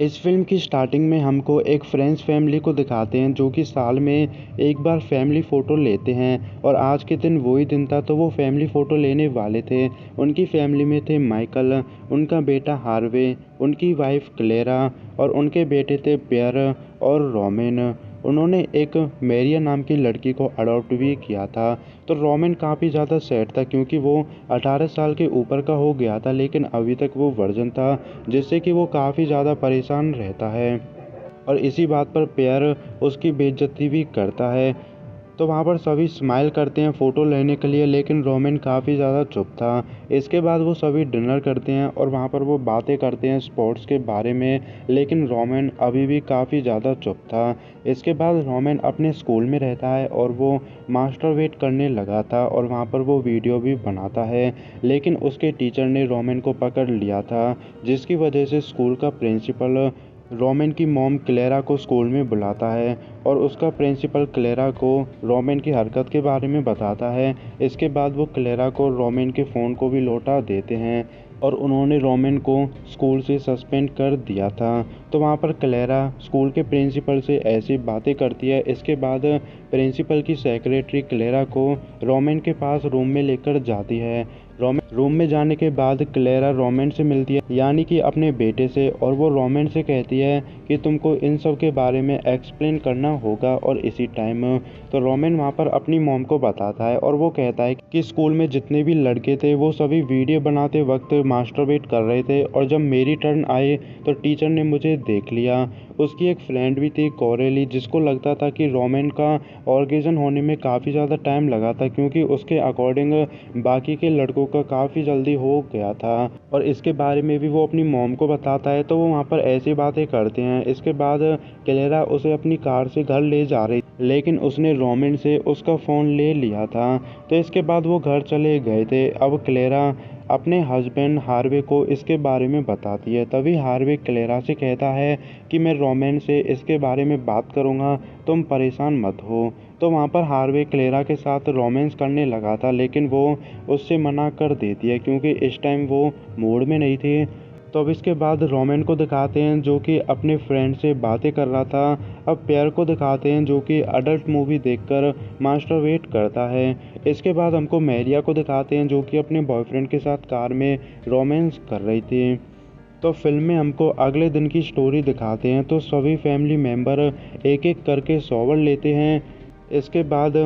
इस फ़िल्म की स्टार्टिंग में हमको एक फ्रेंच फैमिली को दिखाते हैं जो कि साल में एक बार फैमिली फ़ोटो लेते हैं और आज के दिन वही दिन था तो वो फैमिली फ़ोटो लेने वाले थे। उनकी फैमिली में थे माइकल, उनका बेटा हार्वे, उनकी वाइफ़ क्लेरा और उनके बेटे थे पियर और रोमेन। उन्होंने एक मैरिया नाम की लड़की को अडॉप्ट भी किया था। तो रोमेन काफ़ी ज़्यादा सैड था क्योंकि वो 18 साल के ऊपर का हो गया था लेकिन अभी तक वो वर्जिन था, जिससे कि वो काफ़ी ज़्यादा परेशान रहता है और इसी बात पर पियर उसकी बेइज्जती भी करता है। तो वहाँ पर सभी स्माइल करते हैं फ़ोटो लेने के लिए लेकिन रोमेन काफ़ी ज़्यादा चुप था। इसके बाद वो सभी डिनर करते हैं और वहाँ पर वो बातें करते हैं स्पोर्ट्स के बारे में, लेकिन रोमेन अभी भी काफ़ी ज़्यादा चुप था। इसके बाद रोमेन अपने स्कूल में रहता है और वो मास्टरबेट करने लगा था और वहाँ पर वो वीडियो भी बनाता है, लेकिन उसके टीचर ने रोमेन को पकड़ लिया था, जिसकी वजह से स्कूल का प्रिंसिपल रोमेन की मॉम क्लेरा को स्कूल में बुलाता है और उसका प्रिंसिपल क्लेरा को रोमेन की हरकत के बारे में बताता है। इसके बाद वो क्लेरा को रोमेन के फ़ोन को भी लौटा देते हैं और उन्होंने रोमेन को स्कूल से सस्पेंड कर दिया था। तो वहाँ पर क्लेरा स्कूल के प्रिंसिपल से ऐसी बातें करती है। इसके बाद प्रिंसिपल की सेक्रेटरी क्लेरा को रोमेन के पास रूम में लेकर जाती है। रूम में जाने के बाद क्लेरा रोमेन से मिलती है, यानी कि अपने बेटे से, और वो रोमेन से कहती है कि तुमको इन सब के बारे में एक्सप्लेन करना होगा। और इसी टाइम तो रोमेन वहाँ पर अपनी मॉम को बताता है और वो कहता है कि स्कूल में जितने भी लड़के थे वो सभी वीडियो बनाते वक्त मास्टरबेट कर रहे थे और जब मेरी टर्न आए तो टीचर ने मुझे देख लिया। उसकी एक फ्रेंड भी थी कोरेली, जिसको लगता था कि रोमेन का ऑर्गेजन होने में काफ़ी ज़्यादा टाइम लगा था क्योंकि उसके अकॉर्डिंग बाकी के लड़कों का काफ़ी जल्दी हो गया था और इसके बारे में भी वो अपनी मॉम को बताता है। तो वो वहाँ पर ऐसी बातें करते हैं। इसके बाद क्लेरा उसे अपनी कार से घर ले जा रही, लेकिन उसने रोमेन से उसका फ़ोन ले लिया था। तो इसके बाद वो घर चले गए थे। अब क्लेरा अपने हस्बैंड हार्वे को इसके बारे में बताती है। तभी हार्वे क्लेरा से कहता है कि मैं रोमेन से इसके बारे में बात करूँगा, तुम परेशान मत हो। तो वहाँ पर हार्वे क्लेरा के साथ रोमांस करने लगा था, लेकिन वो उससे मना कर देती है क्योंकि इस टाइम वो मूड में नहीं थी। तो अब इसके बाद रोमेन को दिखाते हैं जो कि अपने फ्रेंड से बातें कर रहा था। अब पियर को दिखाते हैं जो कि अडल्ट मूवी देखकर मास्टरबेट करता है। इसके बाद हमको मैरिया को दिखाते हैं जो कि अपने बॉयफ्रेंड के साथ कार में रोमांस कर रही थी। तो फिल्म में हमको अगले दिन की स्टोरी दिखाते हैं। तो सभी फैमिली मेम्बर एक एक करके शॉवर लेते हैं। इसके बाद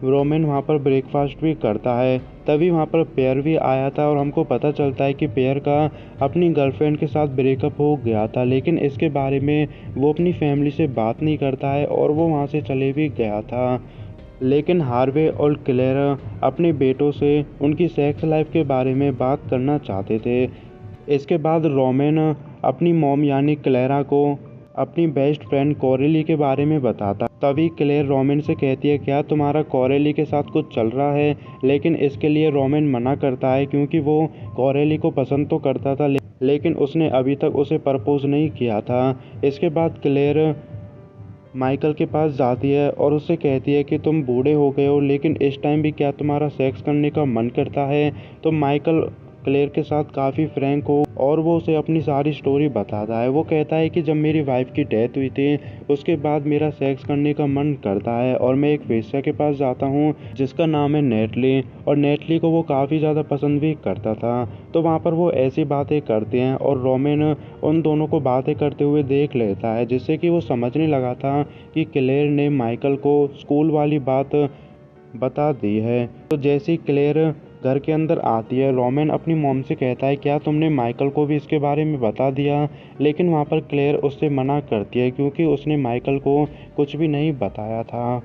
रोमेन वहाँ पर ब्रेकफास्ट भी करता है। तभी वहाँ पर पेयर भी आया था और हमको पता चलता है कि पेयर का अपनी गर्लफ्रेंड के साथ ब्रेकअप हो गया था, लेकिन इसके बारे में वो अपनी फैमिली से बात नहीं करता है और वो वहाँ से चले भी गया था। लेकिन हार्वे और क्लेयर अपने बेटों से उनकी सेक्स लाइफ के बारे में बात करना चाहते थे। इसके बाद रोमेन अपनी मॉम यानी क्लेरा को अपनी बेस्ट फ्रेंड कोरेली के बारे में बताता। तभी क्लेयर रोमेन से कहती है क्या तुम्हारा कोरेली के साथ कुछ चल रहा है, लेकिन इसके लिए रोमेन मना करता है क्योंकि वो कोरेली को पसंद तो करता था लेकिन उसने अभी तक उसे प्रपोज नहीं किया था। इसके बाद क्लेयर माइकल के पास जाती है और उससे कहती है कि तुम बूढ़े हो गए हो, लेकिन इस टाइम भी क्या तुम्हारा सेक्स करने का मन करता है। तो माइकल क्लेयर के साथ काफ़ी फ्रैंक हो और वो उसे अपनी सारी स्टोरी बताता है। वो कहता है कि जब मेरी वाइफ की डेथ हुई थी उसके बाद मेरा सेक्स करने का मन करता है और मैं एक वेश्या के पास जाता हूँ जिसका नाम है नेटली, और नेटली को वो काफ़ी ज़्यादा पसंद भी करता था। तो वहाँ पर वो ऐसी बातें करते हैं और रोमेन उन दोनों को बातें करते हुए देख लेता है, जिससे कि वो समझने लगा था कि क्लेयर ने माइकल को स्कूल वाली बात बता दी है। तो जैसे ही क्लेयर घर के अंदर आती है, रोमेन अपनी मॉम से कहता है क्या तुमने माइकल को भी इसके बारे में बता दिया, लेकिन वहाँ पर क्लेयर उससे मना करती है क्योंकि उसने माइकल को कुछ भी नहीं बताया था।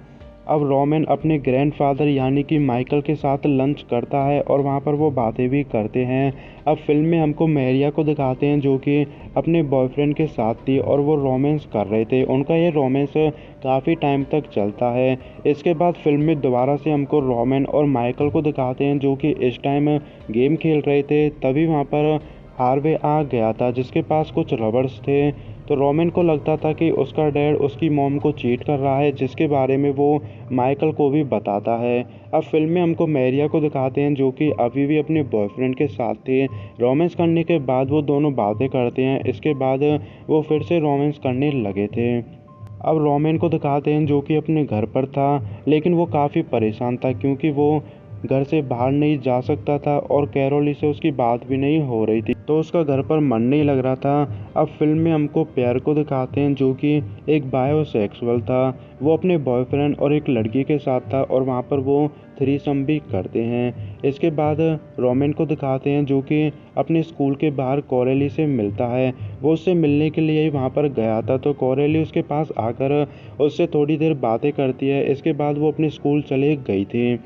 अब रोमेन अपने ग्रैंडफादर यानी कि माइकल के साथ लंच करता है और वहाँ पर वो बातें भी करते हैं। अब फिल्म में हमको मैरिया को दिखाते हैं जो कि अपने बॉयफ्रेंड के साथ थी और वो रोमांस कर रहे थे। उनका ये रोमांस काफ़ी टाइम तक चलता है। इसके बाद फिल्म में दोबारा से हमको रोमेन और माइकल को दिखाते हैं जो कि इस टाइम गेम खेल रहे थे। तभी वहाँ पर हार्वे आ गया था जिसके पास कुछ रबर्स थे। तो रोमेन को लगता था कि उसका डैड उसकी मॉम को चीट कर रहा है, जिसके बारे में वो माइकल को भी बताता है। अब फिल्म में हमको मैरिया को दिखाते हैं जो कि अभी भी अपने बॉयफ्रेंड के साथ थे। रोमांस करने के बाद वो दोनों बातें करते हैं, इसके बाद वो फिर से रोमांस करने लगे थे। अब रोमेन को दिखाते हैं जो कि अपने घर पर था, लेकिन वो काफ़ी परेशान था क्योंकि वो घर से बाहर नहीं जा सकता था और कैरोली से उसकी बात भी नहीं हो रही थी, तो उसका घर पर मन नहीं लग रहा था। अब फिल्म में हमको पियर को दिखाते हैं जो कि एक बायोसेक्सुअल था। वो अपने बॉयफ्रेंड और एक लड़की के साथ था और वहाँ पर वो थ्रीसम भी करते हैं। इसके बाद रोमेन को दिखाते हैं जो कि अपने स्कूल के बाहर कोरेली से मिलता है। वो उससे मिलने के लिए ही वहाँ पर गया था, तो कोरेली उसके पास आकर उससे थोड़ी देर बातें करती है। इसके बाद वो अपने स्कूल चले गई थी,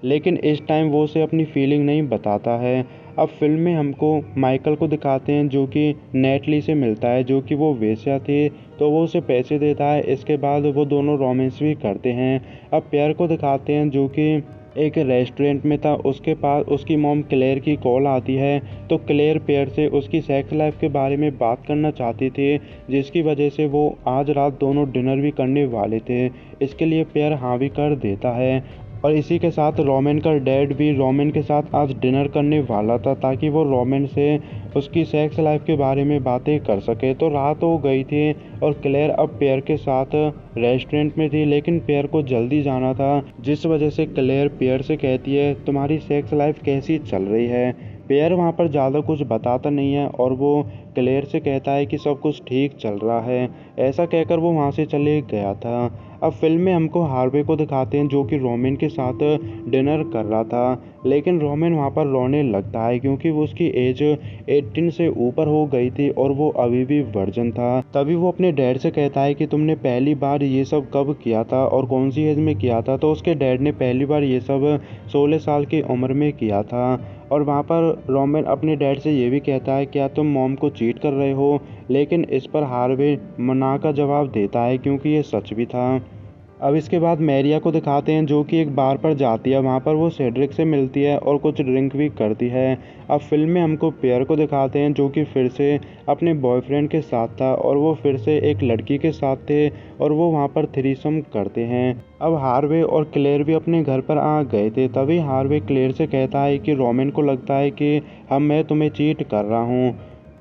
लेकिन इस टाइम वो उसे अपनी फीलिंग नहीं बताता है। अब फिल्म में हमको माइकल को दिखाते हैं जो कि नेटली से मिलता है, जो कि वो वेश्या थी, तो वो उसे पैसे देता है। इसके बाद वो दोनों रोमांस भी करते हैं। अब पियर को दिखाते हैं जो कि एक रेस्टोरेंट में था, उसके पास उसकी मॉम क्लेयर की कॉल आती है, तो क्लेयर पियर से उसकी सेक्स लाइफ के बारे में बात करना चाहती थी, जिसकी वजह से वो आज रात दोनों डिनर भी करने वाले थे। इसके लिए पियर हाँ भी कर देता है और इसी के साथ रोमेन का डैड भी रोमेन के साथ आज डिनर करने वाला था, ताकि वो रोमेन से उसकी सेक्स लाइफ के बारे में बातें कर सके। तो रात हो गई थी और क्लेयर अब पियर के साथ रेस्टोरेंट में थी, लेकिन पियर को जल्दी जाना था, जिस वजह से क्लेयर पियर से कहती है तुम्हारी सेक्स लाइफ कैसी चल रही है। पियर वहाँ पर ज़्यादा कुछ बताता नहीं है और वो क्लेयर से कहता है कि सब कुछ ठीक चल रहा है। ऐसा कहकर वो वहाँ से चले गया था। अब फिल्म में हमको हार्वे को दिखाते हैं जो कि रोमेन के साथ डिनर कर रहा था, लेकिन रोमेन वहाँ पर रोने लगता है क्योंकि वो उसकी एज 18 से ऊपर हो गई थी और वो अभी भी वर्जिन था। तभी वो अपने डैड से कहता है कि तुमने पहली बार ये सब कब किया था और कौन सी एज में किया था, तो उसके डैड ने पहली बार ये सब 16 साल की उम्र में किया था। और वहाँ पर रोमेन अपने डैड से ये भी कहता है क्या तुम मॉम को चीट कर रहे हो, लेकिन इस पर हार्वे मना का जवाब देता है क्योंकि ये सच भी था। अब इसके बाद मैरिया को दिखाते हैं जो कि एक बार पर जाती है, वहाँ पर वो सेड्रिक से मिलती है और कुछ ड्रिंक भी करती है। अब फिल्म में हमको पियर को दिखाते हैं जो कि फिर से अपने बॉयफ्रेंड के साथ था और वो फिर से एक लड़की के साथ थे और वो वहाँ पर थ्रीसम करते हैं। अब हार्वे और क्लेयर भी अपने घर पर आ गए थे, तभी हार्वे क्लेयर से कहता है कि रोमेन को लगता है कि मैं तुम्हें चीट कर रहा हूँ,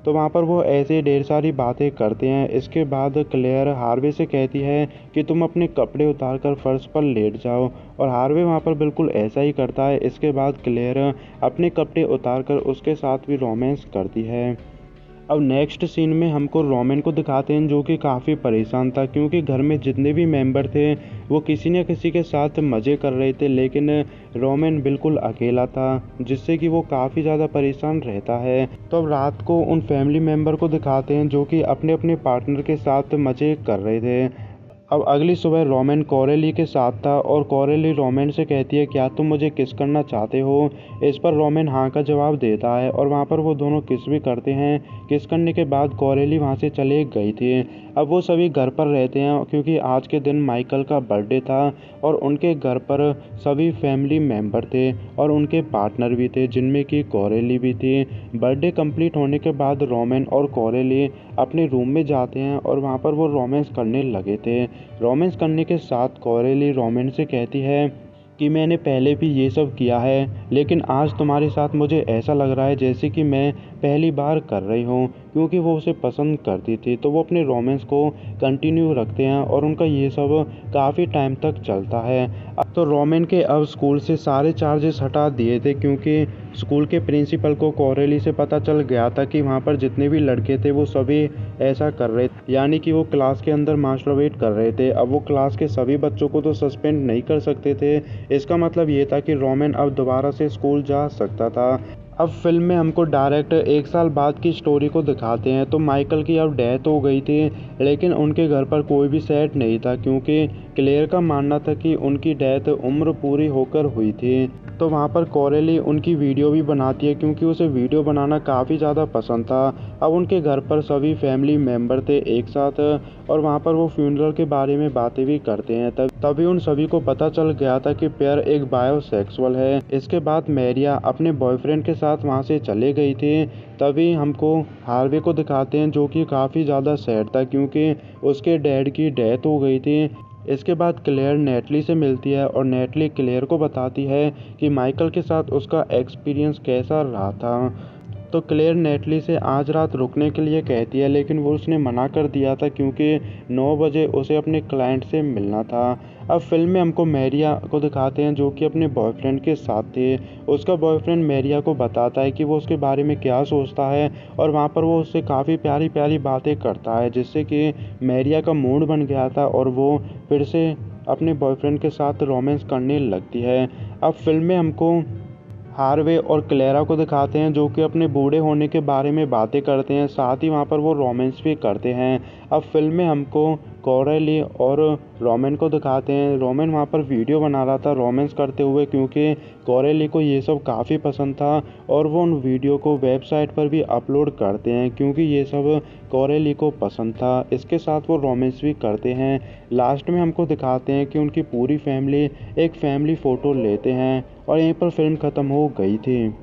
तो वहाँ पर वो ऐसे ढेर सारी बातें करते हैं। इसके बाद क्लेयर हार्वे से कहती है कि तुम अपने कपड़े उतार कर फर्श पर लेट जाओ और हार्वे वहाँ पर बिल्कुल ऐसा ही करता है। इसके बाद क्लेयर अपने कपड़े उतार कर उसके साथ भी रोमांस करती है। अब नेक्स्ट सीन में हमको रोमेन को दिखाते हैं जो कि काफ़ी परेशान था क्योंकि घर में जितने भी मेंबर थे वो किसी न किसी के साथ मज़े कर रहे थे, लेकिन रोमेन बिल्कुल अकेला था, जिससे कि वो काफ़ी ज़्यादा परेशान रहता है। तो अब रात को उन फैमिली मेंबर को दिखाते हैं जो कि अपने अपने पार्टनर के साथ मज़े कर रहे थे। अब अगली सुबह रोमेन कोरेली के साथ था और कोरेली रोमेन से कहती है क्या तुम मुझे किस करना चाहते हो। इस पर रोमेन हाँ का जवाब देता है और वहाँ पर वो दोनों किस भी करते हैं। किस करने के बाद कोरेली वहाँ से चले गई थी। अब वो सभी घर पर रहते हैं क्योंकि आज के दिन माइकल का बर्थडे था और उनके घर पर सभी फैमिली मेम्बर थे और उनके पार्टनर भी थे, जिनमें कि कोरेली भी थी। बर्थडे कंप्लीट होने के बाद रोमेन और कोरेली अपने रूम में जाते हैं और वहाँ पर वो रोमांस करने लगे थे। रोमांस करने के साथ कोरेली रोमेन से कहती है कि मैंने पहले भी ये सब किया है, लेकिन आज तुम्हारे साथ मुझे ऐसा लग रहा है जैसे कि मैं पहली बार कर रही हूँ, क्योंकि वो उसे पसंद करती थी। तो वो अपने रोमांस को कंटिन्यू रखते हैं और उनका ये सब काफ़ी टाइम तक चलता है। अब तो रोमेन के अब स्कूल से सारे चार्जेस हटा दिए थे क्योंकि स्कूल के प्रिंसिपल को कोरेली से पता चल गया था कि वहाँ पर जितने भी लड़के थे वो सभी ऐसा कर रहे थे, यानी कि वो क्लास के अंदर मास्टरबेट कर रहे थे। अब वो क्लास के सभी बच्चों को तो सस्पेंड नहीं कर सकते थे, इसका मतलब ये था कि रोमेन अब दोबारा से स्कूल जा सकता था। अब फिल्म में हमको डायरेक्ट 1 साल बाद की स्टोरी को दिखाते हैं। तो माइकल की अब डेथ हो गई थी, लेकिन उनके घर पर कोई भी सेट नहीं था क्योंकि क्लेयर का मानना था कि उनकी डेथ उम्र पूरी होकर हुई थी। तो वहाँ पर कोरेली उनकी वीडियो भी बनाती है क्योंकि उसे वीडियो बनाना काफ़ी ज़्यादा पसंद था। अब उनके घर पर सभी फैमिली मेम्बर थे एक साथ और वहाँ पर वो फ्यूनरल के बारे में बातें भी करते हैं। तभी उन सभी को पता चल गया था कि पियर एक बायोसेक्सुअल है। इसके बाद मैरिया अपने बॉयफ्रेंड के साथ वहाँ से चले गई थी। तभी हमको हार्वे को दिखाते हैं जो कि काफ़ी ज़्यादा सैड था क्योंकि उसके डैड की डेथ हो गई थी। इसके बाद क्लेयर नेटली से मिलती है और नेटली क्लेयर को बताती है कि माइकल के साथ उसका एक्सपीरियंस कैसा रहा था। तो क्लेयर नेटली से आज रात रुकने के लिए कहती है, लेकिन वो उसने मना कर दिया था क्योंकि 9 बजे उसे अपने क्लाइंट से मिलना था। अब फिल्म में हमको मैरिया को दिखाते हैं जो कि अपने बॉयफ्रेंड के साथ थे। उसका बॉयफ्रेंड मैरिया को बताता है कि वो उसके बारे में क्या सोचता है और वहाँ पर वो उससे काफ़ी प्यारी प्यारी बातें करता है, जिससे कि मैरिया का मूड बन गया था और वो फिर से अपने बॉयफ्रेंड के साथ रोमांस करने लगती है। अब फिल्म में हमको हार्वे और क्लेरा को दिखाते हैं जो कि अपने बूढ़े होने के बारे में बातें करते हैं, साथ ही वहाँ पर वो रोमांस भी करते हैं। अब फिल्म में हमको कोरेली और रोमन को दिखाते हैं। रोमन वहाँ पर वीडियो बना रहा था रोमांस करते हुए क्योंकि कोरेली को ये सब काफ़ी पसंद था और वो उन वीडियो को वेबसाइट पर भी अपलोड करते हैं क्योंकि ये सब कोरेली को पसंद था। इसके साथ वो रोमांस भी करते हैं। लास्ट में हमको दिखाते हैं कि उनकी पूरी फैमिली एक फैमिली फ़ोटो लेते हैं और यहीं पर फिल्म ख़त्म हो गई थी।